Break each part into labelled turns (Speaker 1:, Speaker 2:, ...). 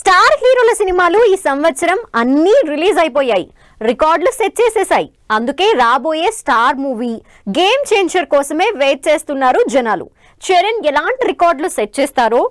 Speaker 1: Star హీరోల సినిమాలు ఈ సంవత్సరం అన్నీ రిలీజ్ అయిపోయాయి, రికార్డులు సెట్ చేసేసాయి. అందుకే రాబోయే స్టార్ మూవీ గేమ్ చేంజర్ కోసమే వెయిట్ చేస్తున్నారు జనాలు. చరణ్ ఎలాంటి రికార్డులు సెట్ చేస్తారో,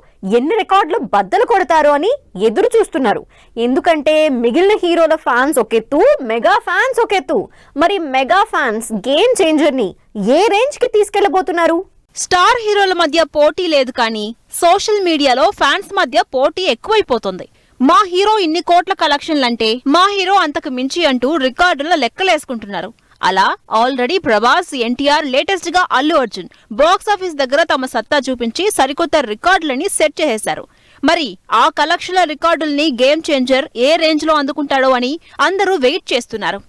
Speaker 1: ఎన్ని రికార్డులు బద్దలు కొడతారో అని ఎదురు చూస్తున్నారు. ఎందుకంటే మిగిలిన హీరోల ఫ్యాన్స్ ఒకెత్తు, మెగా ఫ్యాన్స్ ఒకెత్తు. మరి మెగా ఫ్యాన్స్ గేమ్ చేంజర్ ని ఏ రేంజ్ కి తీసుకెళ్లబోతున్నారు?
Speaker 2: స్టార్ హీరోల మధ్య పోటీ లేదు కానీ సోషల్ మీడియాలో ఫ్యాన్స్ మధ్య పోటీ ఎక్కువైపోతుంది. మా హీరో ఇన్ని కోట్ల కలెక్షన్లంటే మా హీరో అంతకు మించి అంటూ రికార్డుల లెక్కలేసుకుంటున్నారు. అలా ఆల్రెడీ ప్రభాస్, ఎన్టీఆర్, లేటెస్ట్ గా అల్లు అర్జున్ బాక్సాఫీస్ దగ్గర తమ సత్తా చూపించి సరికొత్త రికార్డులని సెట్ చేసేశారు. మరి ఆ కలెక్షన్ల రికార్డుల్ని గేమ్ చేంజర్ ఏ రేంజ్ లో అందుకుంటాడో అని అందరూ వెయిట్ చేస్తున్నారు.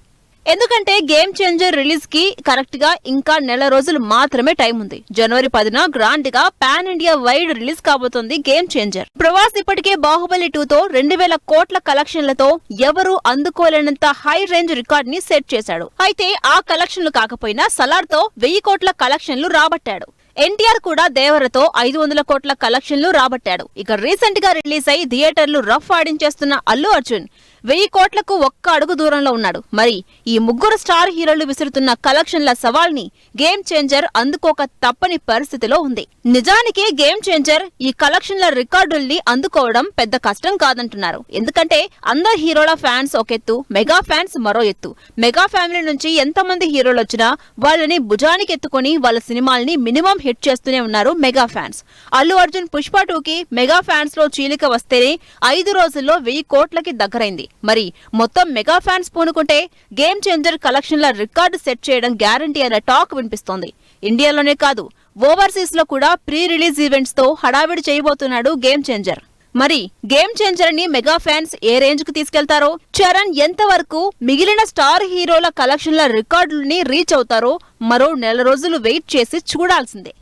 Speaker 2: ఎందుకంటే గేమ్ చేంజర్ రిలీజ్ కి కరెక్ట్ గా ఇంకా నెల రోజులు మాత్రమే టైం ఉంది. జనవరి 10న గ్రాండ్ గా పాన్ ఇండియా వైడ్ రిలీజ్ కాబోతోంది గేమ్ చేంజర్. ప్రభాస్ ఇప్పటికే బాహుబలి 2తో 2000 కోట్ల కలెక్షన్లతో ఎవరు అందుకోలేనంత హై రేంజ్ రికార్డ్ ని సెట్ చేశాడు. అయితే ఆ కలెక్షన్లు కాకపోయినా సలార్ తో 1000 కోట్ల కలెక్షన్లు రాబట్టాడు. ఎన్టీఆర్ కూడా దేవరతో 500 కోట్ల కలెక్షన్లు రాబట్టాడు. ఇక రీసెంట్ గా రిలీజ్ అయి థియేటర్లు రఫ్ ఆడించేస్తున్న అల్లు అర్జున్ 1000 కోట్లకు ఒక్క అడుగు దూరంలో ఉన్నాడు. మరి ఈ ముగ్గురు స్టార్ హీరోలు విసురుతున్న కలెక్షన్ల సవాల్ని గేమ్ చేంజర్ అందుకోక తప్పని పరిస్థితిలో ఉంది. నిజానికి గేమ్ చేంజర్ ఈ కలెక్షన్ల రికార్డుల్ని అందుకోవడం పెద్ద కష్టం కాదంటున్నారు. ఎందుకంటే అందరు హీరోల ఫ్యాన్స్ ఒక ఎత్తు, మెగా ఫ్యాన్స్ మరో ఎత్తు. మెగా ఫ్యామిలీ నుంచి ఎంతమంది హీరోలు వచ్చినా వాళ్ళని భుజానికి ఎత్తుకుని వాళ్ళ సినిమాల్ని మినిమం హిట్ చేస్తూనే ఉన్నారు మెగా ఫ్యాన్స్. అల్లు అర్జున్ పుష్ప 2కి మెగా ఫ్యాన్స్ లో చీలిక వస్తేనే 5 రోజుల్లో 1000 కోట్లకి దగ్గరైంది. మరి మొత్తం మెగా ఫ్యాన్స్ పూనుకుంటే గేమ్ చేంజర్ కలెక్షన్ల రికార్డు సెట్ చేయడం గ్యారంటీ అనే టాక్ వినిపిస్తోంది. ఇండియాలోనే కాదు, ఓవర్సీస్ లో కూడా ప్రీ రిలీజ్ ఈవెంట్స్ తో హడావిడి చేయబోతున్నాడు గేమ్ చేంజర్. మరి గేమ్ చేంజర్ ని మెగా ఫ్యాన్స్ ఏ రేంజ్ కు తీసుకెళ్తారో, చరణ్ ఎంతవరకు మిగిలిన స్టార్ హీరోల కలెక్షన్ల రికార్డుల్ని రీచ్ అవుతారో మరో నెల రోజులు వెయిట్ చేసి చూడాల్సిందే.